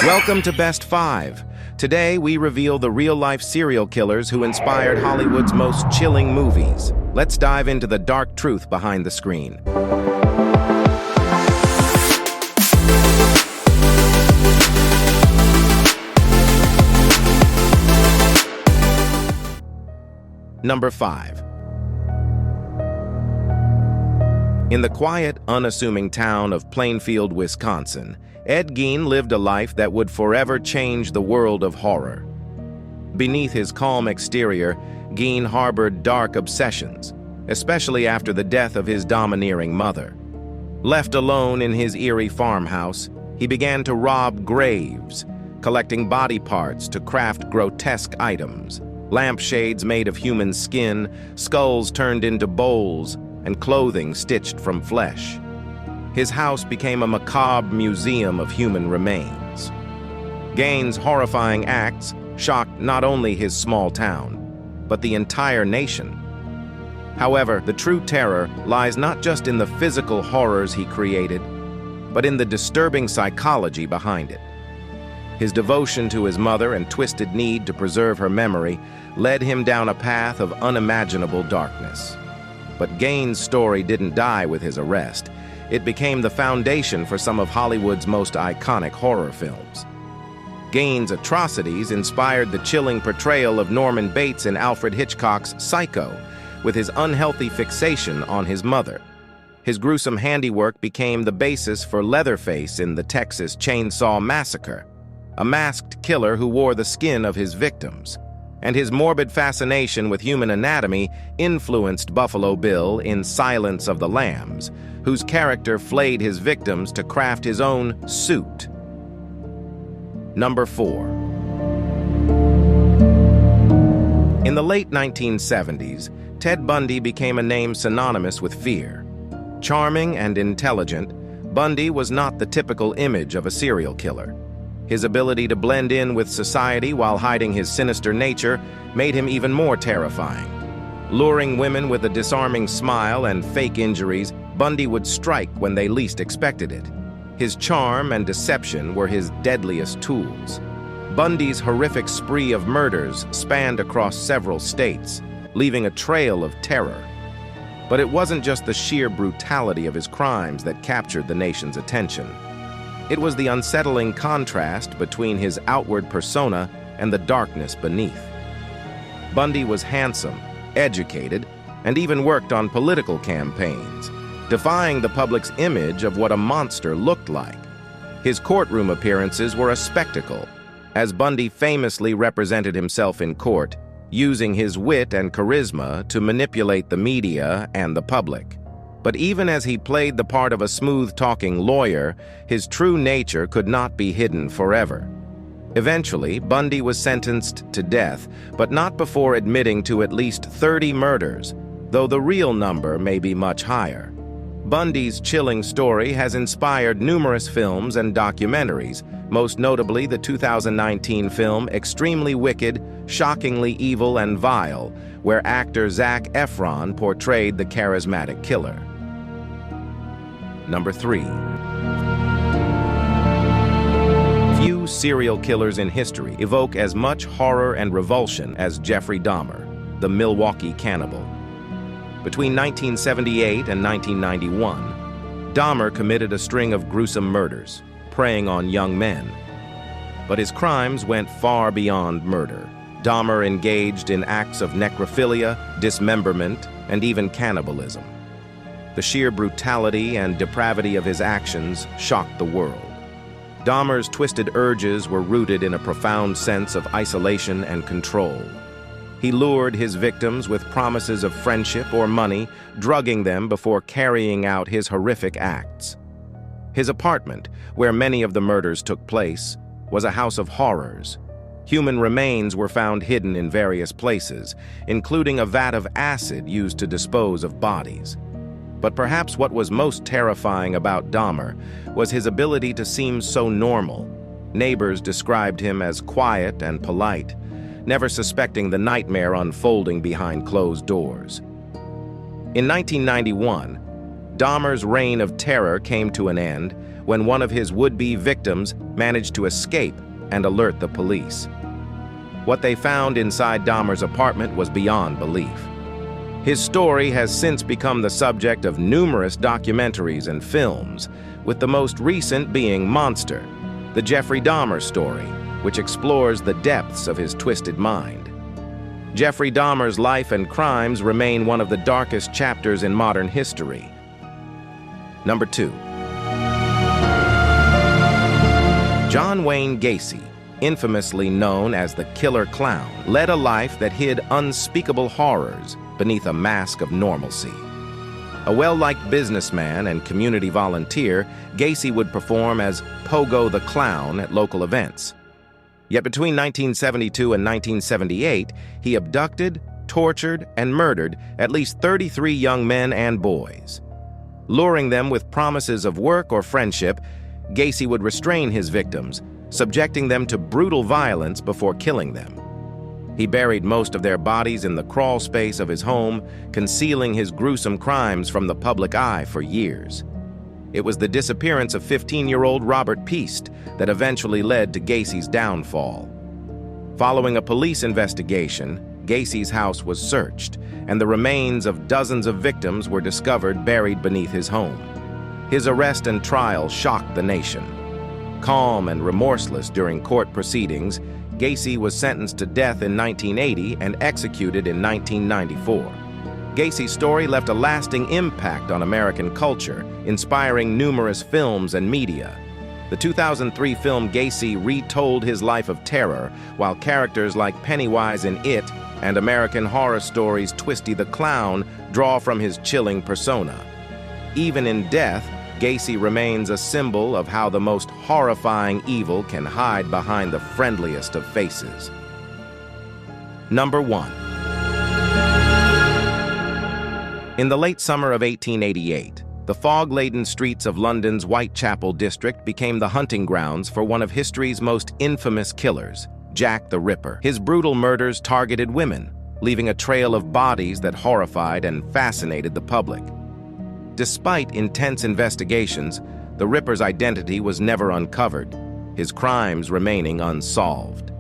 Welcome to Best 5. Today, we reveal the real-life serial killers who inspired Hollywood's most chilling movies. Let's dive into the dark truth behind the screen. Number 5. In the quiet, unassuming town of Plainfield, Wisconsin, Ed Gein lived a life that would forever change the world of horror. Beneath his calm exterior, Gein harbored dark obsessions, especially after the death of his domineering mother. Left alone in his eerie farmhouse, he began to rob graves, collecting body parts to craft grotesque items, lampshades made of human skin, skulls turned into bowls, and clothing stitched from flesh. His house became a macabre museum of human remains. Gein's horrifying acts shocked not only his small town, but the entire nation. However, the true terror lies not just in the physical horrors he created, but in the disturbing psychology behind it. His devotion to his mother and twisted need to preserve her memory led him down a path of unimaginable darkness. But Gein's story didn't die with his arrest. It became the foundation for some of Hollywood's most iconic horror films. Gein's atrocities inspired the chilling portrayal of Norman Bates in Alfred Hitchcock's Psycho, with his unhealthy fixation on his mother. His gruesome handiwork became the basis for Leatherface in the Texas Chainsaw Massacre, a masked killer who wore the skin of his victims. And his morbid fascination with human anatomy influenced Buffalo Bill in Silence of the Lambs, whose character flayed his victims to craft his own suit. Number 4. In the late 1970s, Ted Bundy became a name synonymous with fear. Charming and intelligent, Bundy was not the typical image of a serial killer. His ability to blend in with society while hiding his sinister nature made him even more terrifying. Luring women with a disarming smile and fake injuries, Bundy would strike when they least expected it. His charm and deception were his deadliest tools. Bundy's horrific spree of murders spanned across several states, leaving a trail of terror. But it wasn't just the sheer brutality of his crimes that captured the nation's attention. It was the unsettling contrast between his outward persona and the darkness beneath. Bundy was handsome, educated, and even worked on political campaigns, defying the public's image of what a monster looked like. His courtroom appearances were a spectacle, as Bundy famously represented himself in court, using his wit and charisma to manipulate the media and the public. But even as he played the part of a smooth-talking lawyer, his true nature could not be hidden forever. Eventually, Bundy was sentenced to death, but not before admitting to at least 30 murders, though the real number may be much higher. Bundy's chilling story has inspired numerous films and documentaries, most notably the 2019 film Extremely Wicked, Shockingly Evil and Vile, where actor Zac Efron portrayed the charismatic killer. Number 3. Few serial killers in history evoke as much horror and revulsion as Jeffrey Dahmer, the Milwaukee cannibal. Between 1978 and 1991, Dahmer committed a string of gruesome murders, preying on young men. But his crimes went far beyond murder. Dahmer engaged in acts of necrophilia, dismemberment, and even cannibalism. The sheer brutality and depravity of his actions shocked the world. Dahmer's twisted urges were rooted in a profound sense of isolation and control. He lured his victims with promises of friendship or money, drugging them before carrying out his horrific acts. His apartment, where many of the murders took place, was a house of horrors. Human remains were found hidden in various places, including a vat of acid used to dispose of bodies. But perhaps what was most terrifying about Dahmer was his ability to seem so normal. Neighbors described him as quiet and polite, never suspecting the nightmare unfolding behind closed doors. In 1991, Dahmer's reign of terror came to an end when one of his would-be victims managed to escape and alert the police. What they found inside Dahmer's apartment was beyond belief. His story has since become the subject of numerous documentaries and films, with the most recent being Monster, the Jeffrey Dahmer story, which explores the depths of his twisted mind. Jeffrey Dahmer's life and crimes remain one of the darkest chapters in modern history. Number 2. John Wayne Gacy, infamously known as the Killer Clown, led a life that hid unspeakable horrors beneath a mask of normalcy. A well-liked businessman and community volunteer, Gacy would perform as Pogo the Clown at local events. Yet between 1972 and 1978, he abducted, tortured, and murdered at least 33 young men and boys. Luring them with promises of work or friendship, Gacy would restrain his victims, subjecting them to brutal violence before killing them. He buried most of their bodies in the crawl space of his home, concealing his gruesome crimes from the public eye for years. It was the disappearance of 15-year-old Robert Piest that eventually led to Gacy's downfall. Following a police investigation, Gacy's house was searched, and the remains of dozens of victims were discovered buried beneath his home. His arrest and trial shocked the nation. Calm and remorseless during court proceedings, Gacy was sentenced to death in 1980 and executed in 1994. Gacy's story left a lasting impact on American culture, inspiring numerous films and media. The 2003 film Gacy retold his life of terror, while characters like Pennywise in It and American Horror Story's Twisty the Clown draw from his chilling persona. Even in death, Gacy remains a symbol of how the most horrifying evil can hide behind the friendliest of faces. Number 1. In the late summer of 1888, the fog-laden streets of London's Whitechapel district became the hunting grounds for one of history's most infamous killers, Jack the Ripper. His brutal murders targeted women, leaving a trail of bodies that horrified and fascinated the public. Despite intense investigations, the Ripper's identity was never uncovered, his crimes remaining unsolved.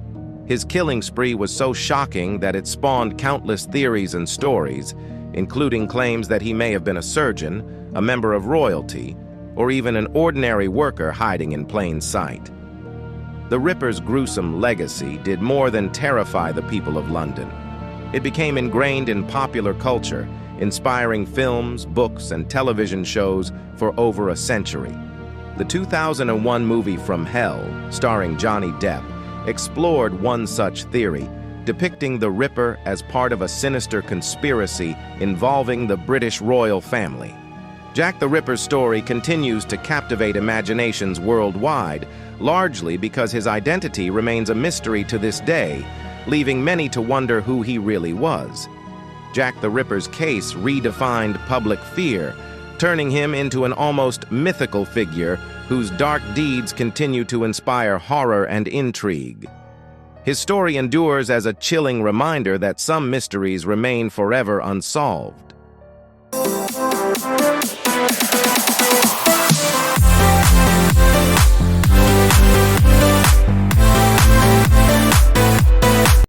His killing spree was so shocking that it spawned countless theories and stories, including claims that he may have been a surgeon, a member of royalty, or even an ordinary worker hiding in plain sight. The Ripper's gruesome legacy did more than terrify the people of London. It became ingrained in popular culture, inspiring films, books, and television shows for over a century. The 2001 movie From Hell, starring Johnny Depp, explored one such theory, depicting the Ripper as part of a sinister conspiracy involving the British royal family. Jack the Ripper's story continues to captivate imaginations worldwide, largely because his identity remains a mystery to this day, leaving many to wonder who he really was. Jack the Ripper's case redefined public fear, turning him into an almost mythical figure whose dark deeds continue to inspire horror and intrigue. His story endures as a chilling reminder that some mysteries remain forever unsolved.